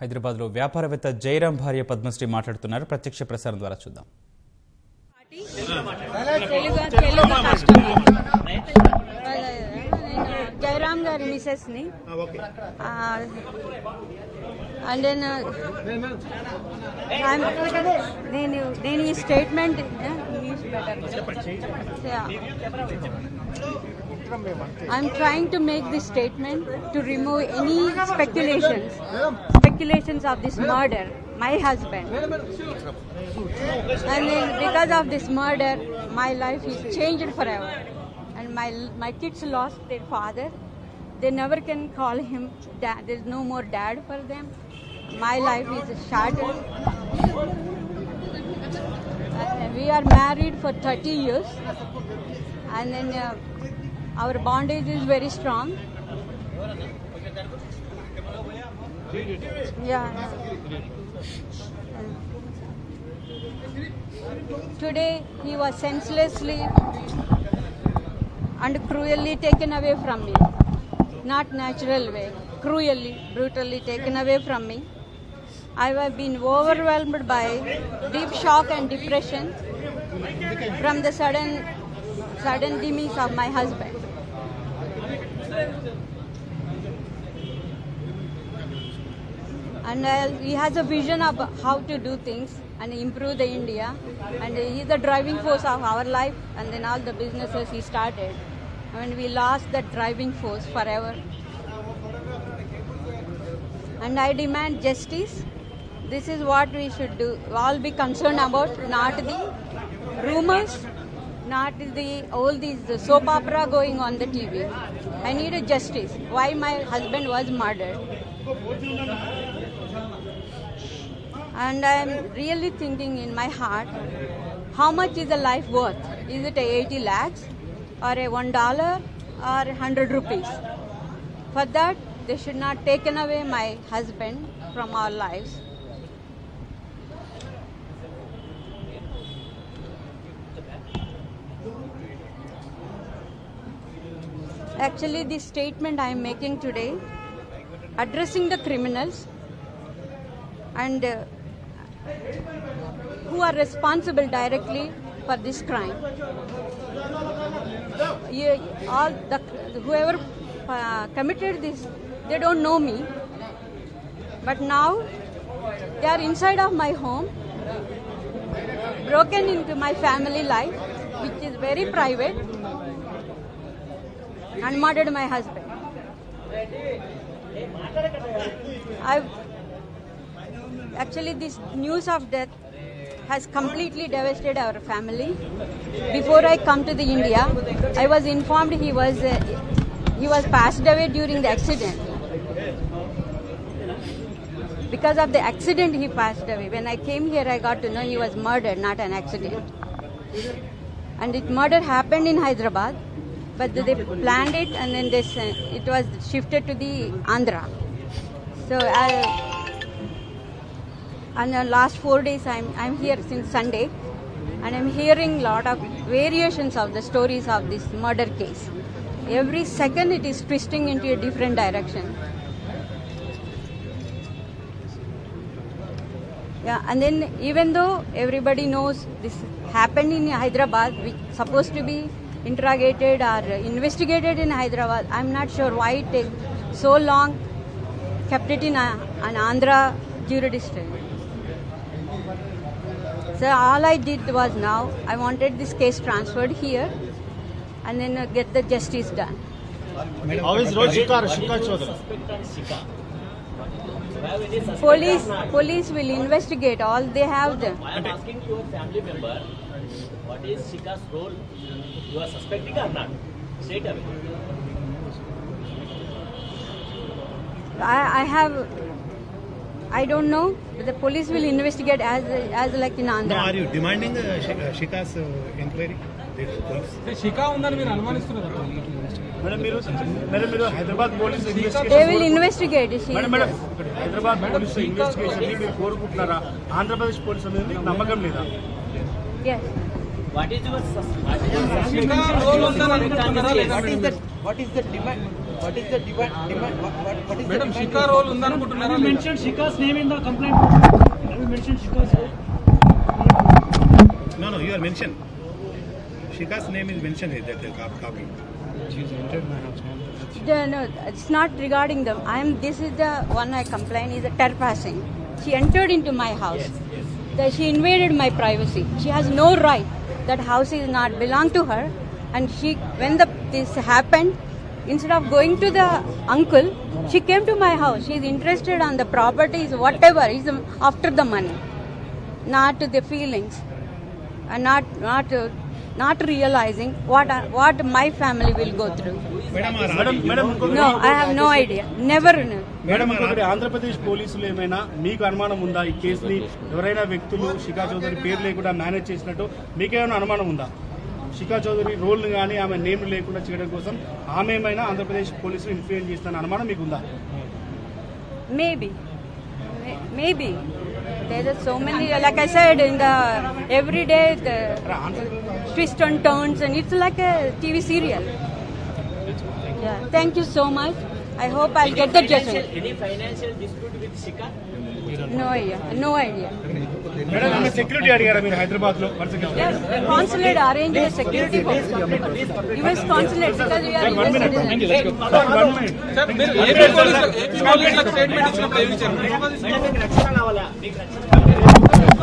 హైదరాబాద్లో వ్యాపారవేత్త జయరాం భార్య పద్మశ్రీ మాట్లాడుతున్నారు. ప్రత్యక్ష ప్రసారం ద్వారా చూద్దాం. జయరాం గారి మిసెస్ ని అండ్ నేను ఈ statement I'm trying to make this statement to remove any speculations of this murder, my husband. And then because of this murder, my life is changed forever. And my kids lost their father. They never can call him dad. There's no more dad for them. My life is shattered. We are married for 30 years. And then our bondage is very strong. Yeah. Today he was senselessly and cruelly taken away from me. Not natural way, cruelly, brutally taken away from me. I have been overwhelmed by deep shock and depression from the sudden demise of my husband. And he has a vision of how to do things and improve the India, and he is the driving force of our life, and then all the businesses he started. I mean, we lost that driving force forever. And I demand justice. This is what we should do. All be concerned about, not the rumors, not all these soap opera going on the TV. I need a justice. Why my husband was murdered. And I am really thinking in my heart, how much is a life worth? Is it 80 lakhs or a $1 or 100 rupees? For that, they should not taken away my husband from our lives. Actually, this statement I am making today, addressing the criminals and who are responsible directly for this crime. Whoever committed this, they don't know me, but now they are inside of my home, broken into my family life, which is very private, and murdered my husband. Actually, this news of death has completely devastated our family. Before I come to the India, I was informed he was passed away during the accident. Because of the accident, he passed away. When I came here, I got to know he was murdered, not an accident. And murder happened in Hyderabad, but they planned it, and then it was shifted to the Andhra. So and the last 4 days I'm here since Sunday, and I'm hearing a lot of variations of the stories of this murder case. Every second it is twisting into a different direction. Yeah, and then even though everybody knows this happened in Hyderabad, which supposed to be interrogated or investigated in Hyderabad, I'm not sure why it takes so long, kept it in an Andhra jurisdiction. So all I did was now, I wanted this case transferred here and then get the justice done. How is Shika Chodhara? Police will investigate all they have them. I am asking your family member, what is Shika's role? You are suspecting or not? Straight away. I don't know. The police will investigate as like in Andhra. No, are you demanding Shika's inquiry? Shika undani meer anumanistunnaru. Madam, మీరు Hyderabad police investigation They will investigate. Madam Hyderabad police investigation ని మీరు కోరుకుంటున్నారా? Andhra Pradesh police మీద మీకు నమ్మకం లేదా? Yes. What is your Shika role undani anukuntunnara? What is the demand? What is the demand? What is madam the Shikha role ఉందనుకుంటున్నారా Have you లేదా? mentioned Shika's name in the complaint? Have you mentioned Shika's name? No, you are mentioned. Shika's name is mentioned in that copy. No, it's not regarding them. This is the one I complain is a trespassing. She entered into my house. She invaded my privacy. She has no right. That house is not belong to her. And when this happened, instead of going to the uncle, she came to my house. She is interested on the properties, whatever is after the money, not the feelings, and not realizing what my family will go through. Madam No, I have no idea. Never knew. Madam ఇంకొకటి ఆంధ్రప్రదేశ్ పోలీసులు ఏమైనా మీకు అనుమానం ఉందా ఈ కేసుని ఎవరైనా వ్యక్తులు శిఖా చౌదరి పేరు లేకుండా మేనేజ్ చేసినట్టు మీకేమైనా అనుమానం ఉందా? శిఖా చౌదరి రోల్ కానీ ఆమె నేమ్ లేకుండా చేయడం కోసం ఆమె ఏమైనా ఆంధ్రప్రదేశ్ పోలీసులు ఇన్ఫ్లుయెన్స్ చేస్తున్న అనుమానం మీకు ఉందా? Maybe. There are so many, like I said, in the every day the twists and turns, and it's like a TV serial. Yeah. Thank you so much. I hope I'll get the justice. Any financial dispute with Shika? No idea. Madam ఆమె security అడిగారా మీరు హైదరాబాద్ లో? Yes, the consulate arranged the security for US consulate because we are US citizens. Sir మీరు AP పోలీసులకు statement ఇచ్చినప్పుడు ఏమి ఇచ్చారు? Madam మీకు రక్షణ కావాలా? మీకు రక్షణ